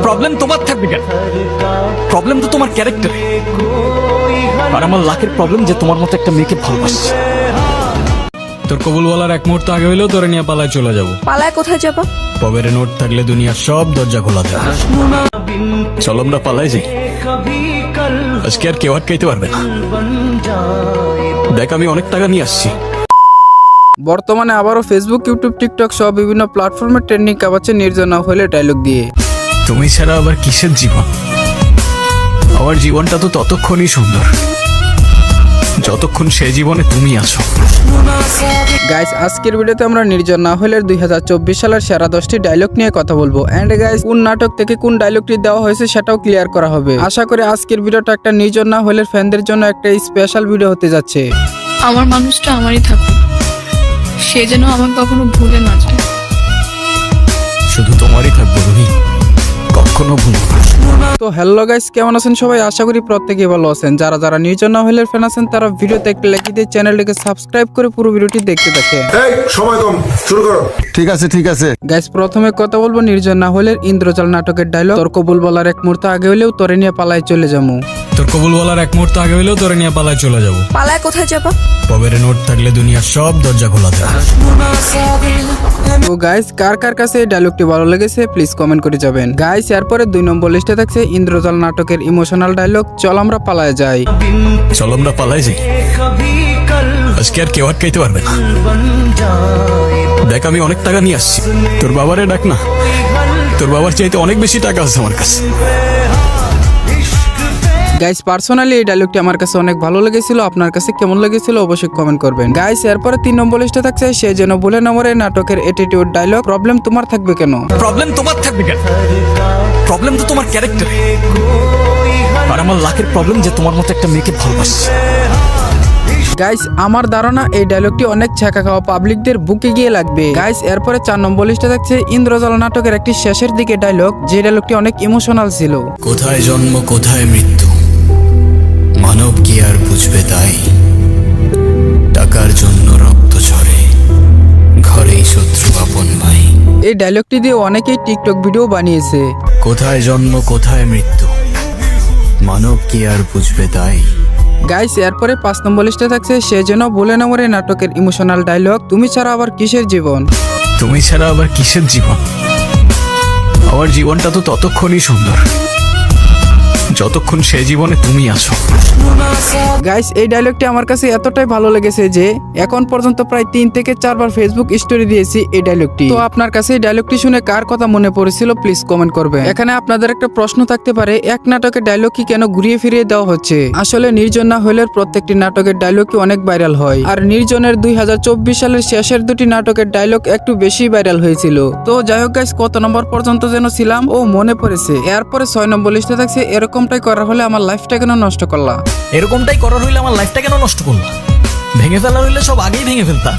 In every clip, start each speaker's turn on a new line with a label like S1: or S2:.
S1: Problem তোমার থাকবে কেন? প্রবলেম তো তোমার ক্যারেক্টারে। আর আমার লাখের প্রবলেম যে তোমার মতো একটা মেয়েকে ভালোবাসছে।
S2: তোর কবুল বলার এক মুহূর্ত আগে হইলেও তোরে নিয়ে পালায় চলে যাবো।
S3: পালায় কোথায় যাবা?
S2: পকেটে নোট থাকলে দুনিয়ার সব দরজা খোলা থাকে।
S1: চলো আমরা পালাই যাই, আজকে আর কেউ আটকাইতে পারবে না। দেখ আমি অনেক টাকা নিয়ে আসছি।
S4: বর্তমানে আবারও ফেসবুক, ইউটিউব, টিকটক সহ বিভিন্ন প্ল্যাটফর্মে ট্রেন্ডিং কাঁপাচ্ছে নির্জনা হলে ডায়লগ দিয়ে।
S1: তুমি ছাড়া আবার কিসের জীবন? আমার জীবনটা তো ততক্ষণই সুন্দর যতক্ষণ সে জীবনে তুমি আছো।
S4: গাইস, আজকের ভিডিওতে আমরা নির্জনা হলের 2024 সালের সেরা 10টি ডায়লগ নিয়ে কথা বলবো। এন্ড গাইস, কোন নাটক থেকে কোন ডায়লগটি দেওয়া হয়েছে সেটাও ক্লিয়ার করা হবে। আশা করি আজকের ভিডিওটা একটা নির্জনা হলের ফ্যানদের জন্য একটা স্পেশাল ভিডিও হতে যাচ্ছে।
S3: আমার মানুষটা আমারই থাকুক, সে যেন আমাকে কখনো ভুলে না যায়।
S1: শুধু তোমারই থাকবো রুহি, কখনো ভুলবো না।
S4: তো হ্যালো গাইস, কেমন আছেন সবাই? আশা করি প্রত্যেকেই ভালো আছেন। যারা যারা নির্জনা হলের ফ্যান আছেন তারা ভিডিওতে একটা লাইক দিয়ে চ্যানেলটিকে সাবস্ক্রাইব করে পুরো ভিডিওটি দেখতে থাকেন।
S5: এই সময় কম, শুরু করো। ঠিক আছে ঠিক আছে।
S4: গাইস, প্রথমে কথা বলবো নির্জনা হলের ইন্দ্রজাল নাটকের ডায়লগ। তোর কবুল বলার এক মুহূর্ত আগে হলেও তোরে নিয়ে পালায় চলে যাবো।
S2: তোর কবুল বলার এক মুহূর্ত আগে হইলেও তোরে নিয়ে পালায় চলে যাবো।
S3: পালায় কোথায় যাবা?
S2: পকেটে নোট থাকলে দুনিয়ার সব দরজা খোলা থাকে।
S4: তো গাইস, কার কার কাছে এই ডায়লগটি ভালো লেগেছে প্লিজ কমেন্ট করে যাবেন। গাইস, এরপরে 2 নম্বর লিস্টে থাকছে ইন্দ্রজাল নাটকের ইমোশনাল ডায়লগ, চল আমরা পালায় যাই।
S1: চলো আমরা পালাই যাই, আজকে আর কেউ আটকাইতে পারবে না। দেখ আমি অনেক টাকা নিয়ে আসছি। তোর বাবারে ডাক না, তোর বাবার চাইতে অনেক বেশি টাকা আছে আমার কাছে।
S4: গাইস, পার্সোনালি এই ডায়লগটি আমার কাছে অনেক ভালো লেগেছিল। আপনার কাছে কেমন লেগেছিল অবশ্যই কমেন্ট করবেন। গাইস, এরপরে 3 নম্বর লিস্টে থাকছে সে যেন ভুলে না মরে নাটকের অ্যাটিটিউড ডায়লগ, প্রবলেম তোমার থাকবে কেন?
S1: প্রবলেম তোমার থাকবে কেন? প্রবলেম তো তোমার ক্যারেক্টারে। আর আমার লাখের প্রবলেম যে তোমার মতো একটা মেয়েকে ভালোবাসছে।
S4: গাইস, আমার ধারণা এই ডায়লগটি অনেক ছ্যাঁকা খাওয়া পাবলিকদের বুকে গিয়ে লাগবে। গাইস, এরপরে 4 নম্বর লিস্টে থাকছে ইন্দ্রজাল নাটকের একটি শেষের দিকে ডায়লগ, যে ডায়লগটি অনেক ইমোশনাল ছিল।
S2: কোথায় জন্ম কোথায় মৃত্যু, মানব কি আর বুঝবে তাই। টাকার জন্য রক্ত ঝরে, ঘরেই শত্রু আপন ভাই।
S4: এই ডায়লগটি দিয়ে অনেকেই টিকটক ভিডিও বানিয়েছে।
S2: কোথায় জন্ম কোথায় মৃত্যু, মানব কি আর বুঝবে তাই।
S4: গাইস, এরপরে 5 নম্বর লিস্টে থাকছে সে যেন ভুলে না মরে নাটকের ইমোশনাল ডায়লগ, তুমি ছাড়া আবার কিসের জীবন।
S1: তুমি ছাড়া আবার কিসের জীবন? আমার জীবনটা তো ততক্ষণই সুন্দর যতক্ষণ সে জীবনে তুমি আছো।
S4: গাইস, এই ডায়লগটি আমার কাছে এতটাই ভালো লেগেছে যে এখন পর্যন্ত প্রায় 3 থেকে 4 বার ফেসবুক স্টোরি দিয়েছি এই ডায়লগটি। তো আপনার কাছে এই ডায়লগটি শুনে কার কথা মনে পড়েছিল প্লিজ কমেন্ট করবেন। এখানে আপনাদের একটা প্রশ্ন থাকতে পারে, এক নাটকের ডায়লগ কি কেন ঘুরিয়ে ফিরিয়ে দেওয়া হচ্ছে? আসলে নির্জনা হলের প্রত্যেকটি নাটকের ডায়লগ কি অনেক ভাইরাল হয়, আর নির্জনের 2024 সালের শেষের 2টি নাটকের ডায়লগ একটু বেশি ভাইরাল হয়েছিল। তো যাই হোক গাইস, কত নম্বর পর্যন্ত যেন ছিলাম ও মনে পড়েছে। এরপরে 6 নম্বর লিস্টে থাকছে এরকমটাই করার হলে আমার লাইফটা কেন নষ্ট করলা।
S1: এরকমটাই করার হইলে আমার লাইফটা কেন নষ্ট করলা? ভেঙে ফেলার হইলে সব আগেই ভেঙে ফেলতা,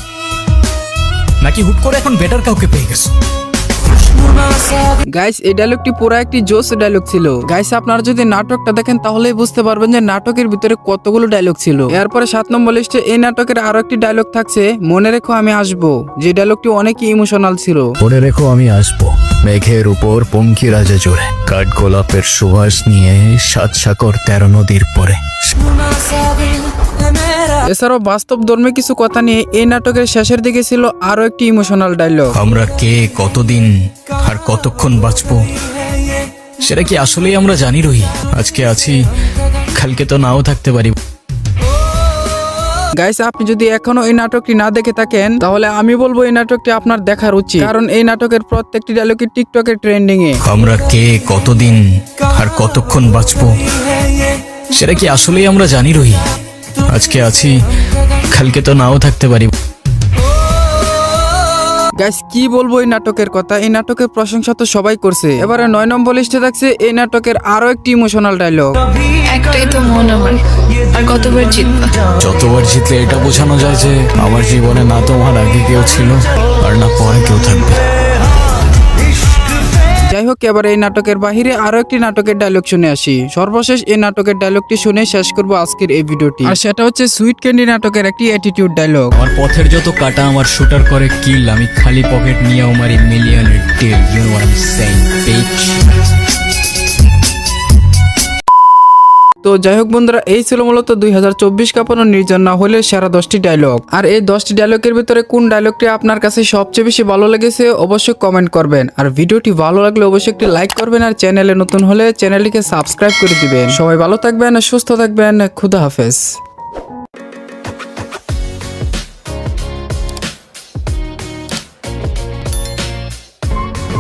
S1: নাকি হুট করে এখন বেটার কাউকে পেয়ে গেছো?
S4: গাইস, এই ডায়লগটি পুরো একটি জোস ডায়লগ ছিল। গাইস, আপনারা যদি নাটকটা দেখেন তাহলেই বুঝতে পারবেন যে নাটকের ভিতরে কতগুলো ডায়লগ ছিল। এরপরে 7 নম্বর লিস্টে এই নাটকের আরো একটি ডায়লগ থাকছে, মনে রেখো আমি আসবো, যে ডায়লগটি অনেকই ইমোশনাল ছিল।
S2: মনে রেখো আমি আসবো, মেঘের উপর পঙ্কি রাজা জোরে, কাঠ গোলাপের সুবাস নিয়ে 7 সাগর 13 নদীর পরে।
S4: এছাড়াও বাস্তব ধর্মে কিছু কথা নিয়ে এই নাটকের শেষের দিকে ছিল আরো একটি ইমোশনাল ডায়লগ,
S1: আমরা কে, কতদিন আর কতক্ষণ বাঁচবো সেটা কি আসলেই আমরা জানি রহি? আজকে আছি, কালকে তো নাও থাকতে পারি।
S4: গাইস, আপনি যদি এখনো এই নাটকটি না দেখে থাকেন তাহলে আমি বলবো এই নাটকটি আপনার দেখার উচিত, কারণ এই নাটকের প্রত্যেকটি ডায়লগই টিকটকে ট্রেন্ডিং এ।
S1: আমরা কে, কতদিন আর কতক্ষণ বাঁচবো সেটা কি আসলেই আমরা জানি রহি? আজকে আছি, কালকে তো নাও থাকতে পারি।
S4: গাইস, কি বলবো এই নাটকের কথা, এই নাটকের প্রশংসা তো সবাই করছে। এবারে 9 নম্বর লিস্টে থাকছে এই নাটকের আরো একটি ইমোশনাল ডায়লগ,
S3: একটাই তো মন আমার, আর কতবার জিতবা?
S1: যতবার জিতলে এটা বোঝানো যায় যে আমার জীবনে না তোমার আগে কেউ ছিল আর না পরে কেউ থাকবে।
S4: যাই হোক, এবার এই নাটকের বাহিরে আরো একটি নাটকের ডায়লগ শুনে আসি। সর্বশেষ এই নাটকের ডায়লগটি শুনে শেষ করব আজকের এই ভিডিওটি, আর সেটা হচ্ছে সুইট ক্যান্ডি নাটকের একটি অ্যাটিটিউড ডায়লগ,
S2: আমার পথের যত কাটা আমার শুটার করে কিল, আমি খালি পকেট নিয়ে আমার মিলিয়নের deal, you know what I am saying, bitch.
S4: তো যাই হোক বন্ধুরা, এই ছিল মূলত 2024 কাঁপানো নির্জন না হলে সেরা 10টি ডায়লগ। আর এই 10টি ডায়লগের ভিতরে কোন ডায়লগটি আপনার কাছে সবচেয়ে বেশি ভালো লেগেছে অবশ্যই কমেন্ট করবেন। আর ভিডিওটি ভালো লাগলে অবশ্যই একটি লাইক করবেন, আর চ্যানেলে নতুন হলে চ্যানেলটিকে সাবস্ক্রাইব করে দিবেন। সবাই ভালো থাকবেন, সুস্থ থাকবেন, খুদা হাফেজ।